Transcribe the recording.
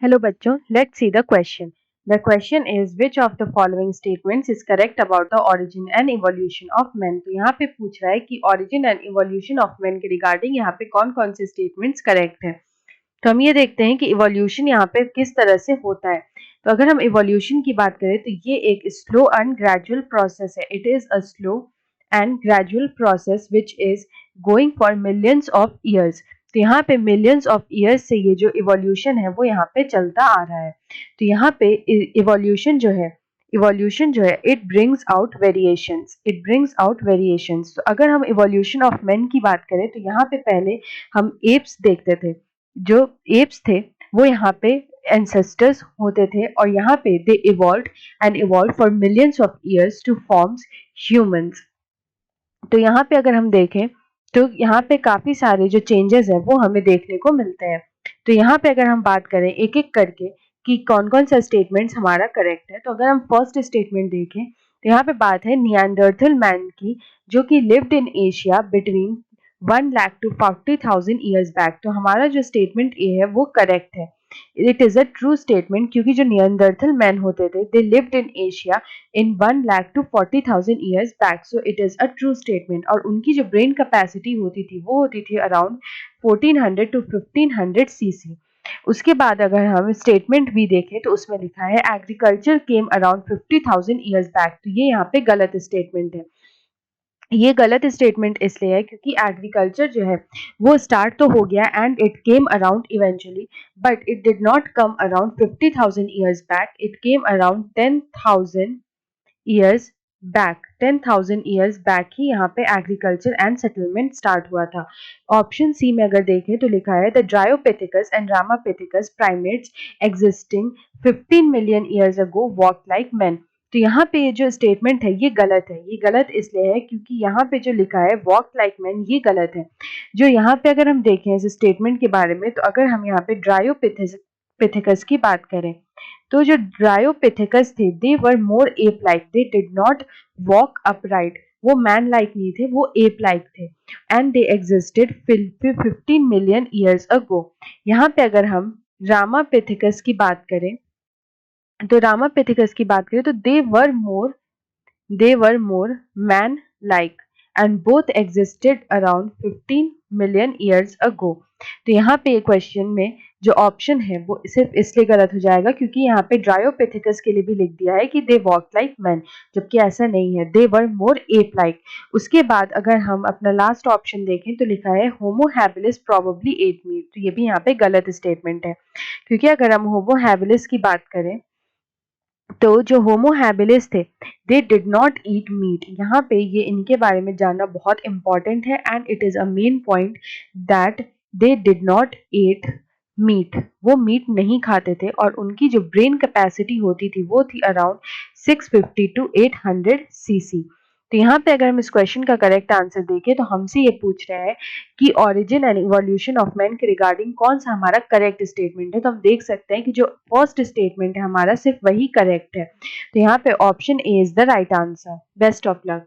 Hello बच्चों, let's see the question. The question is which of the following statements is correct about the origin and evolution of man? तो यहाँ पे पूछ रहा है कि origin and evolution of man के regarding यहाँ पे कौन कौन से statements correct है। तो हम ये देखते हैं कि evolution यहाँ पे किस तरह से होता है। तो अगर हम evolution की बात करें तो ये एक slow and gradual process है. It is a slow and gradual process which is going for millions of years. तो यहाँ पे मिलियंस ऑफ ईयर्स से ये जो इवोल्यूशन है वो यहाँ पे चलता आ रहा है। तो यहाँ पे इवोल्यूशन जो है इट ब्रिंग्स आउट वेरिएशंस। तो अगर हम इवोल्यूशन ऑफ मैन की बात करें तो यहाँ पे पहले हम एप्स देखते थे। जो एप्स थे वो यहाँ पे एंसेस्टर्स होते थे और यहाँ पे they evolve for millions of years to forms humans. तो यहाँ पे अगर हम देखें तो यहाँ पे काफी सारे जो चेंजेस हैं वो हमें देखने को मिलते हैं। तो यहाँ पे अगर हम बात करें एक एक करके कि कौन कौन सा स्टेटमेंट्स हमारा करेक्ट है, तो अगर हम फर्स्ट स्टेटमेंट देखें तो यहाँ पे बात है नियांडरथल मैन की, जो कि lived in Asia between 1 lakh to 40,000 years back. तो हमारा जो स्टेटमेंट ए है वो करेक्ट है। It is a true statement क्योंकि जो नियांडरथल मैन होते थे they lived in Asia in 1 lakh to 40,000 years back. So it is a true statement. और उनकी जो ब्रेन कैपेसिटी होती थी वो होती थी अराउंड 1400 to 1500 सीसी। उसके बाद अगर हम स्टेटमेंट भी देखें तो उसमें लिखा है agriculture came around 50,000 years back. तो ये यहाँ पे गलत स्टेटमेंट है। ये गलत स्टेटमेंट इसलिए है क्योंकि एग्रीकल्चर जो है वो स्टार्ट तो हो गया and it came around eventually, but it did not come around 50,000 years back. It came around 10,000 years back. 10,000 years back ही यहाँ पे एग्रीकल्चर एंड सेटलमेंट स्टार्ट हुआ था. ऑप्शन सी में अगर देखें तो लिखा है the Dryopithecus and Ramapithecus primates existing 15 million years ago walk like man. तो यहाँ पे ये जो स्टेटमेंट है ये गलत है. ये गलत इसलिए है क्योंकि यहाँ पे जो लिखा है वॉक लाइक मैन ये गलत है. जो यहाँ पे अगर हम देखें इस स्टेटमेंट के बारे में, तो अगर हम यहाँ पे ड्रायोपिथिकस की बात करें तो जो ड्रायोपिथिकस थे they were more ape like. They did not walk upright. वो मैन लाइक नहीं थे, वो एप लाइक थे. And they existed 15 million years ago. यहाँ पे अगर हम रामापिथिकस की बात करें तो रामापिथिकस की बात करें तो they were more man like and both existed around 15 million years ago. तो यहाँ पे क्वेश्चन में जो ऑप्शन है वो सिर्फ इसलिए गलत हो जाएगा क्योंकि यहाँ पे ड्रायोपिथिकस के लिए भी लिख दिया है कि दे वॉक लाइक मैन, जबकि ऐसा नहीं है. दे वर मोर एप लाइक. उसके बाद अगर हम अपना लास्ट ऑप्शन देखें तो लिखा है Homo habilis probably eight meet. तो ये भी यहाँ पे गलत स्टेटमेंट है क्योंकि अगर हम होमो हैबिलिस की बात करें तो जो होमो हैबिलिस थे दे डिड नॉट ईट मीट. यहाँ पे ये इनके बारे में जानना बहुत इंपॉर्टेंट है and it is a main point that they did not eat meat. वो मीट नहीं खाते थे और उनकी जो ब्रेन कैपेसिटी होती थी वो थी अराउंड 650 टू 800 सीसी. तो यहाँ पे अगर हम इस क्वेश्चन का करेक्ट आंसर देखें तो हमसे ये पूछ रहे हैं कि origin and evolution of man के रिगार्डिंग कौन सा हमारा करेक्ट स्टेटमेंट है. तो हम देख सकते हैं कि जो फर्स्ट स्टेटमेंट है हमारा सिर्फ वही करेक्ट है. तो यहाँ पे option A is the right answer. Best of luck.